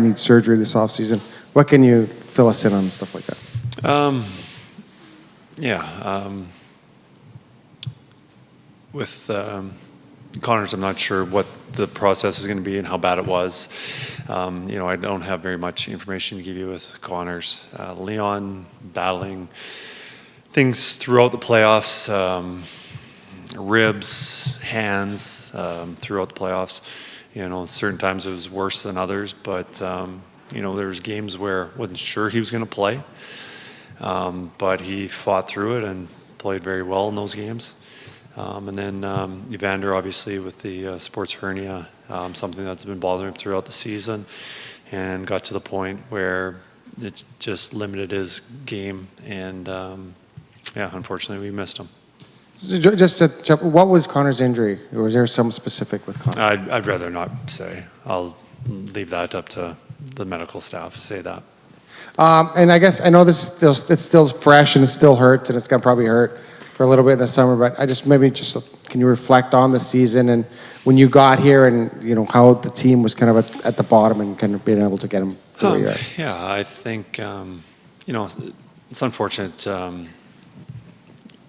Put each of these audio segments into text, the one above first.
need surgery this offseason. What can you fill us in on stuff like that? With Connors, I'm not sure what the process is going to be and how bad it was. I don't have very much information to give you with Connors. Leon battling things throughout the playoffs, ribs, hands throughout the playoffs. Certain times it was worse than others, but there was games where I wasn't sure he was going to play, but he fought through it and played very well in those games. And then Evander, obviously, with the sports hernia, something that's been bothering him throughout the season, and got to the point where it just limited his game, and unfortunately, we missed him. Just to jump, what was Connor's injury? Or was there some specific with Connor? I'd rather not say. I'll leave that up to the medical staff to say that. And I guess I know it's still fresh and it still hurts, and it's going to probably hurt for a little bit in the summer, but can you reflect on the season and when you got here and how the team was kind of at the bottom and kind of being able to get them to where you're at? Yeah, I think it's unfortunate.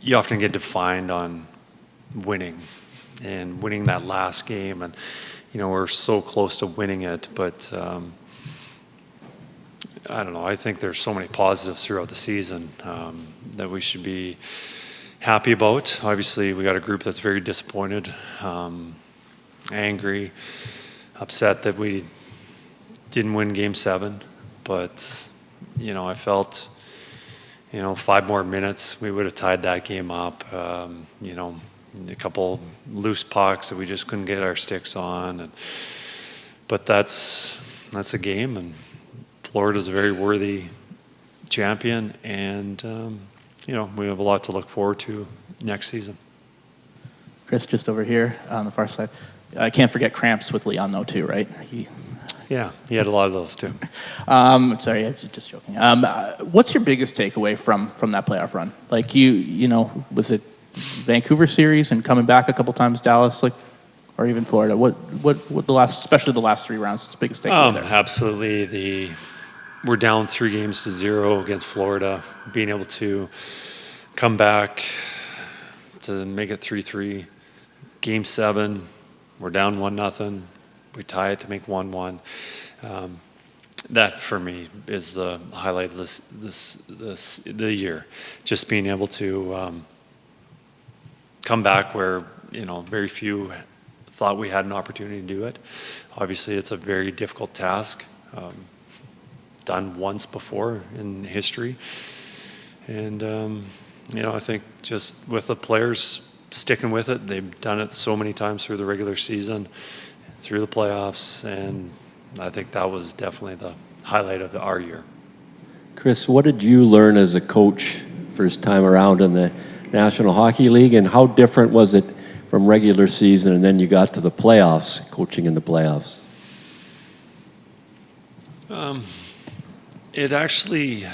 You often get defined on winning and winning that last game, and we're so close to winning it, but I don't know. I think there's so many positives throughout the season that we should be happy about. Obviously, we got a group that's very disappointed, angry, upset that we didn't win Game 7. But, I felt, 5 more minutes, we would have tied that game up. A couple loose pucks that we just couldn't get our sticks on. But that's a game, and Florida's a very worthy champion, and we have a lot to look forward to next season. Kris, just over here on the far side. I can't forget cramps with Leon, though, too, right? He had a lot of those, too. Sorry, I was just joking. What's your biggest takeaway from that playoff run? Like, was it Vancouver series and coming back a couple times, Dallas, or even Florida? What especially the last 3 rounds, what's the biggest takeaway there? Absolutely. We're down 3-0 against Florida. Being able to come back to make it 3-3. Game 7, we're down 1-0. We tie it to make 1-1. That for me is the highlight of the year. Just being able to come back where very few thought we had an opportunity to do it. Obviously, it's a very difficult task. Done once before in history, and I think just with the players sticking with it, they've done it so many times through the regular season, through the playoffs, and I think that was definitely the highlight of our year. Kris, what did you learn as a coach first time around in the National Hockey League, and how different was it from regular season and then you got to the playoffs, coaching in the playoffs? It actually,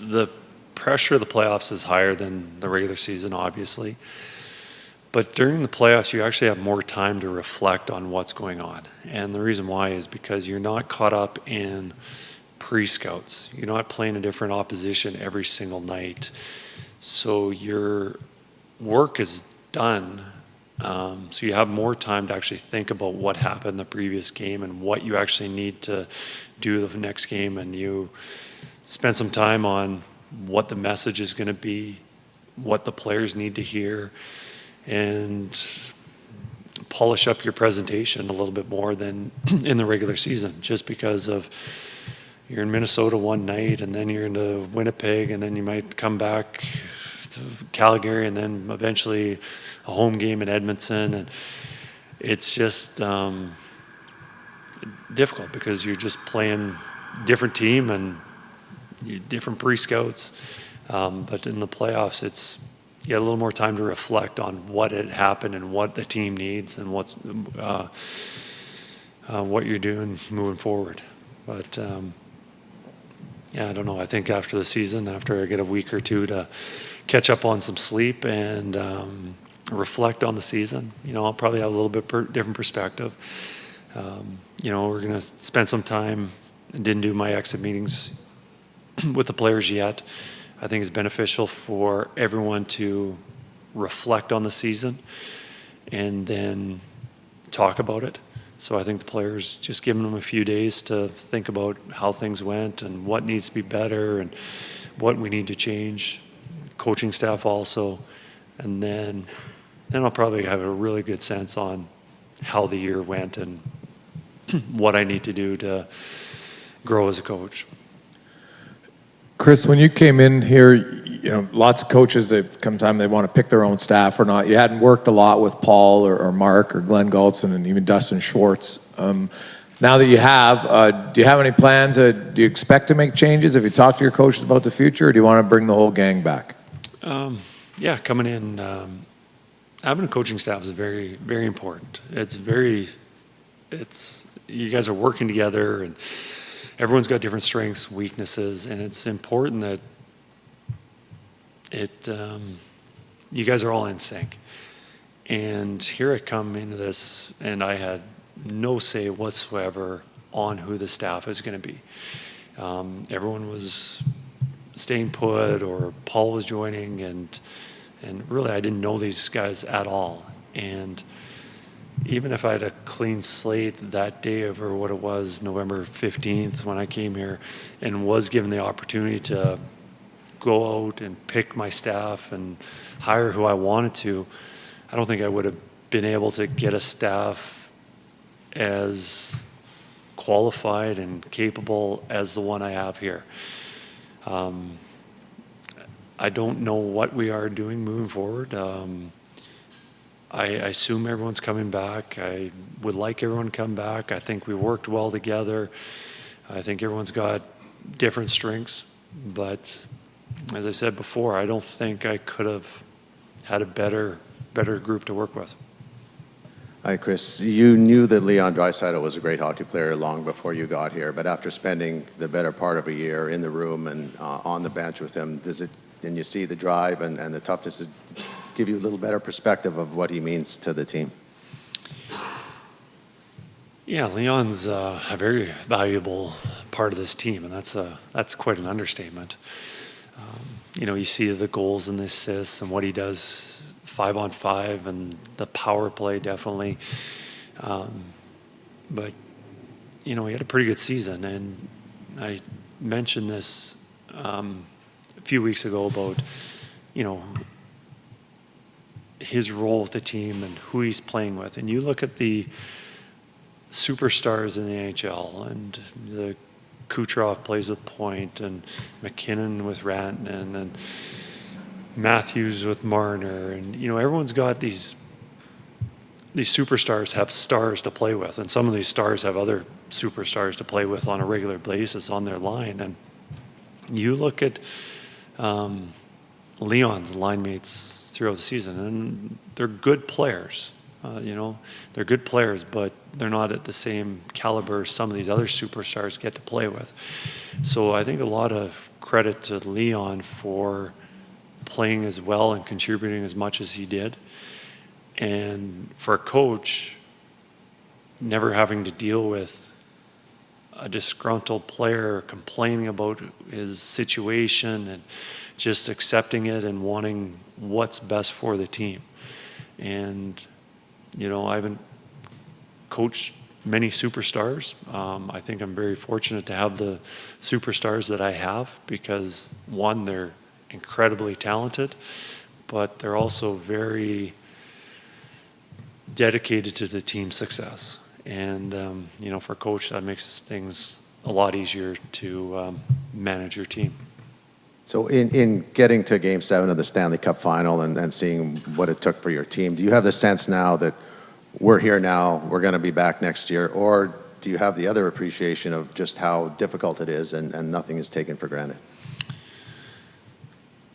the pressure of the playoffs is higher than the regular season, obviously. But during the playoffs, you actually have more time to reflect on what's going on. And the reason why is because you're not caught up in pre-scouts. You're not playing a different opposition every single night. So your work is done. So you have more time to actually think about what happened the previous game and what you actually need to do the next game, and you spend some time on what the message is going to be, what the players need to hear, and polish up your presentation a little bit more than in the regular season, just because of you're in Minnesota one night and then you're into Winnipeg and then you might come back to Calgary and then eventually a home game in Edmonton, and it's just difficult because you're just playing different team and different pre-scouts, but in the playoffs you get a little more time to reflect on what had happened and what the team needs and what you're doing moving forward. But I don't know. I think after the season, after I get a week or two to catch up on some sleep and reflect on the season, I'll probably have a little bit different perspective. We're going to spend some time didn't do my exit meetings with the players yet. I think it's beneficial for everyone to reflect on the season and then talk about it. So I think the players, just giving them a few days to think about how things went and what needs to be better and what we need to change. Coaching staff also. And then I'll probably have a really good sense on how the year went and what I need to do to grow as a coach. Kris, when you came in here, you know, lots of coaches, they come time they want to pick their own staff or not. You hadn't worked a lot with Paul or Mark or Glenn Galtson and even Dustin Schwartz. Now that you have, do you have any plans? Do you expect to make changes? Have you talked to your coaches about the future, or do you want to bring the whole gang back? Yeah, coming in, having a coaching staff is very, very important. You guys are working together, and everyone's got different strengths, weaknesses, and it's important that you guys are all in sync. And here I come into this, and I had no say whatsoever on who the staff is going to be. Everyone was staying put, or Paul was joining, and really I didn't know these guys at all. And even if I had a clean slate that day over what it was, November 15th, when I came here and was given the opportunity to go out and pick my staff and hire who I wanted to, I don't think I would have been able to get a staff as qualified and capable as the one I have here. I don't know what we are doing moving forward. I assume everyone's coming back. I would like everyone to come back. I think we worked well together. I think everyone's got different strengths. But as I said before, I don't think I could have had a better group to work with. Hi, Kris. You knew that Leon Draisaitl was a great hockey player long before you got here, but after spending the better part of a year in the room and on the bench with him, and you see the drive and the toughness, to give you a little better perspective of what he means to the team? Yeah, Leon's a very valuable part of this team, and that's quite an understatement. You see the goals and the assists and what he does 5-on-5 and the power play definitely. But he had a pretty good season, and I mentioned this a few weeks ago about his role with the team and who he's playing with. And you look at the superstars in the NHL, and the Kucherov plays with Point, and McKinnon with Rantanen, and Matthews with Marner, and everyone's got these superstars have stars to play with, and some of these stars have other superstars to play with on a regular basis on their line. And you look at Leon's line mates throughout the season, and they're good players. They're good players, but they're not at the same caliber some of these other superstars get to play with. So I think a lot of credit to Leon for playing as well and contributing as much as he did. And for a coach, never having to deal with a disgruntled player complaining about his situation and just accepting it and wanting what's best for the team. And I haven't coached many superstars. I think I'm very fortunate to have the superstars that I have, because one, they're incredibly talented, but they're also very dedicated to the team's success. And for a coach, that makes things a lot easier to manage your team. So in getting to Game 7 of the Stanley Cup Final and seeing what it took for your team, do you have the sense now that we're here now, we're going to be back next year, or do you have the other appreciation of just how difficult it is and nothing is taken for granted?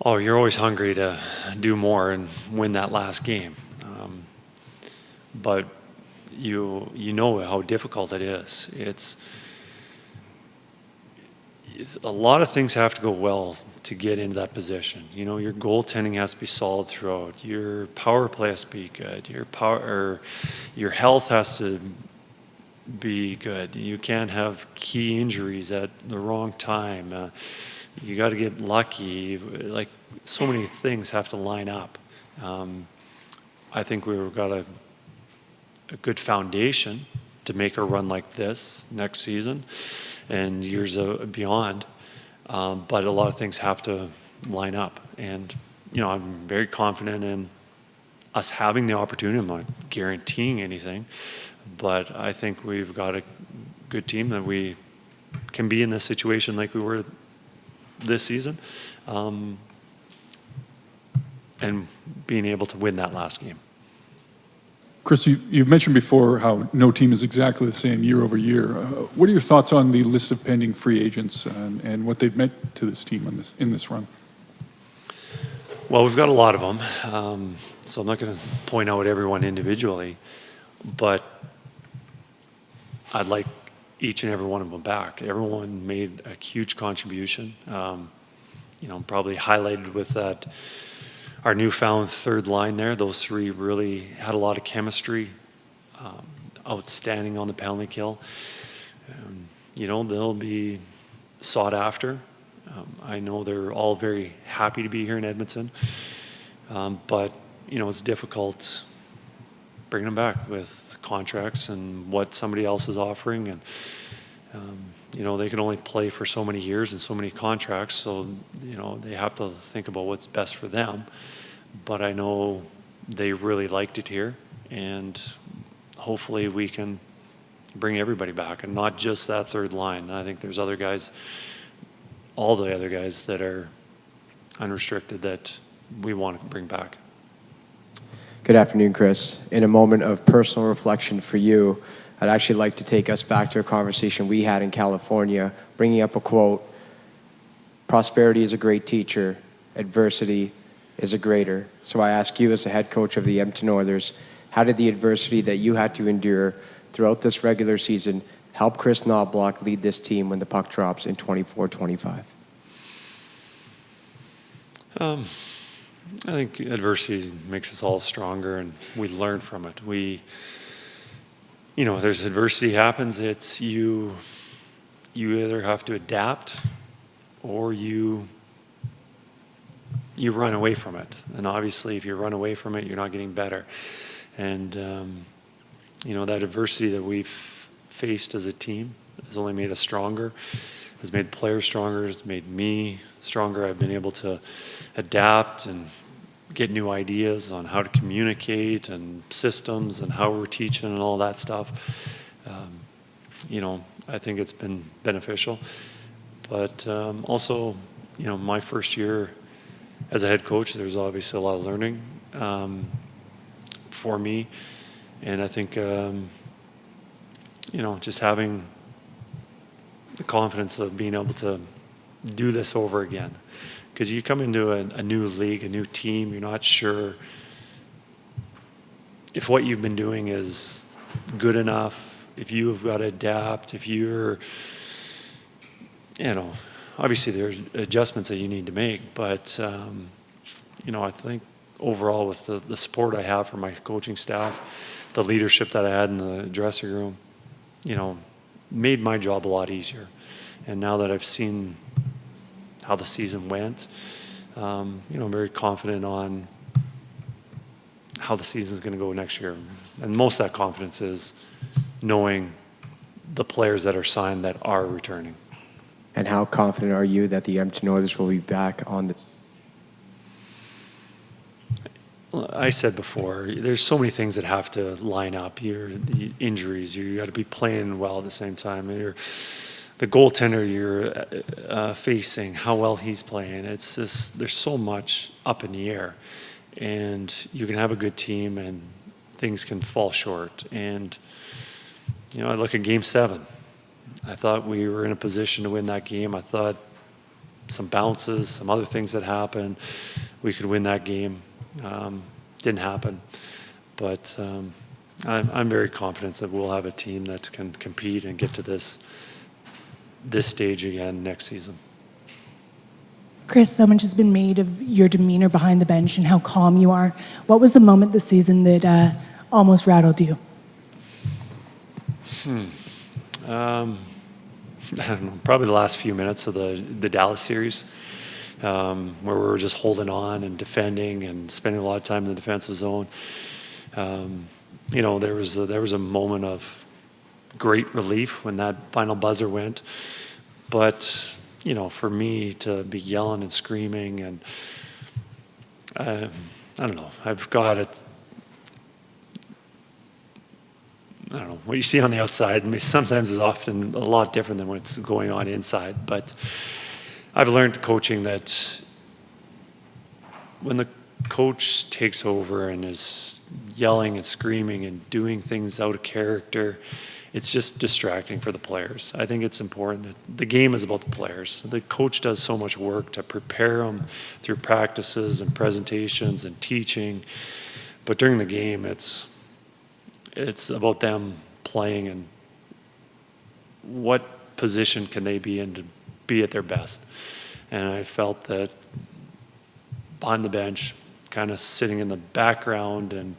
Oh, you're always hungry to do more and win that last game. But you know how difficult it is. It's a lot of things have to go well to get into that position. Your goaltending has to be solid throughout. Your power play has to be good. Your health has to be good. You can't have key injuries at the wrong time. You got to get lucky. Like, so many things have to line up. I think we've got a good foundation to make a run like this next season and years beyond. But a lot of things have to line up. And, I'm very confident in us having the opportunity. I'm not guaranteeing anything, but I think we've got a good team that we can be in this situation like we were this season, and being able to win that last game. Kris, you've mentioned before how no team is exactly the same year over year. What are your thoughts on the list of pending free agents and what they've meant to this team in this run? Well, we've got a lot of them, so I'm not going to point out everyone individually, but I'd like each and every one of them back. Everyone made a huge contribution, probably highlighted with that, our newfound third line there. Those three really had a lot of chemistry, outstanding on the penalty kill. They'll be sought after. I know they're all very happy to be here in Edmonton, but it's difficult bringing them back with contracts and what somebody else is offering, and they can only play for so many years and so many contracts, so they have to think about what's best for them. But I know they really liked it here, and hopefully we can bring everybody back and not just that third line. I think there's other guys, all the other guys that are unrestricted, that we want to bring back. Good afternoon, Kris. In a moment of personal reflection for you, I'd actually like to take us back to a conversation we had in California, bringing up a quote: "Prosperity is a great teacher, adversity is a greater." So I ask you, as the head coach of the Edmonton Oilers, how did the adversity that you had to endure throughout this regular season help Kris Knoblauch lead this team when the puck drops in 24-25? I think adversity makes us all stronger, and we learn from it. There's adversity happens, it's you either have to adapt or you run away from it. And obviously, if you run away from it, you're not getting better. And, that adversity that we've faced as a team has only made us stronger, has made players stronger, has made me stronger. I've been able to adapt and get new ideas on how to communicate and systems and how we're teaching and all that stuff. I think it's been beneficial. But also, my first year as a head coach, there's obviously a lot of learning for me. And I think, just having the confidence of being able to do this over again. Because you come into a new league, a new team, you're not sure if what you've been doing is good enough, if you've got to adapt, if you're, obviously there's adjustments that you need to make. But, I think overall with the support I have from my coaching staff, the leadership that I had in the dressing room, made my job a lot easier. And now that I've seen how the season went, I'm very confident on how the season's going to go next year. And most of that confidence is knowing the players that are signed that are returning. And how confident are you that the Edmonton Oilers will be back on the... I said before, there's so many things that have to line up. The injuries, you got to be playing well at the same time. The goaltender you're facing, how well he's playing. It's just, there's so much up in the air. And you can have a good team and things can fall short. And, I look at Game 7. I thought we were in a position to win that game. I thought some bounces, some other things that happened, we could win that game. Didn't happen. But I'm very confident that we'll have a team that can compete and get to this stage again next season. Kris, so much has been made of your demeanor behind the bench and how calm you are. What was the moment this season that almost rattled you? I don't know, probably the last few minutes of the Dallas series, where we were just holding on and defending and spending a lot of time in the defensive zone. There was a moment of great relief when that final buzzer went. But, for me to be yelling and screaming and I don't know, I've got it. I don't know, what you see on the outside sometimes is often a lot different than what's going on inside. But I've learned coaching that when the coach takes over and is yelling and screaming and doing things out of character, it's just distracting for the players. I think it's important that the game is about the players. The coach does so much work to prepare them through practices and presentations and teaching. But during the game, it's about them playing and what position can they be in to be at their best. And I felt that behind the bench, kind of sitting in the background and,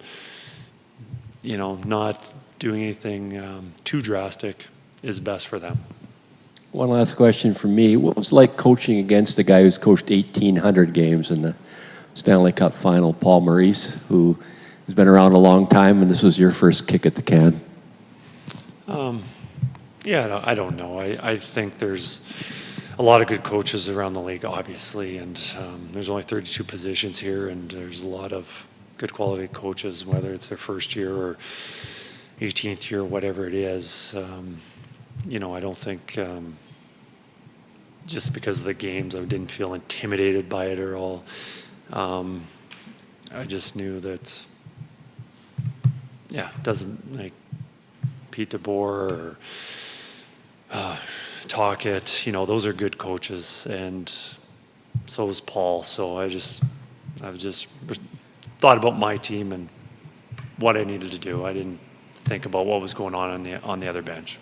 not doing anything too drastic is best for them. One last question from me. What was it like coaching against a guy who's coached 1,800 games in the Stanley Cup final, Paul Maurice, who has been around a long time, and this was your first kick at the can? I don't know. I think there's a lot of good coaches around the league, obviously, and there's only 32 positions here, and there's a lot of good quality coaches, whether it's their first year or 18th year, whatever it is. I don't think just because of the games, I didn't feel intimidated by it at all. I just knew that, it doesn't like Pete DeBoer or Talkett, those are good coaches, and so is Paul. So I've just thought about my team and what I needed to do. I didn't think about what was going on the other bench.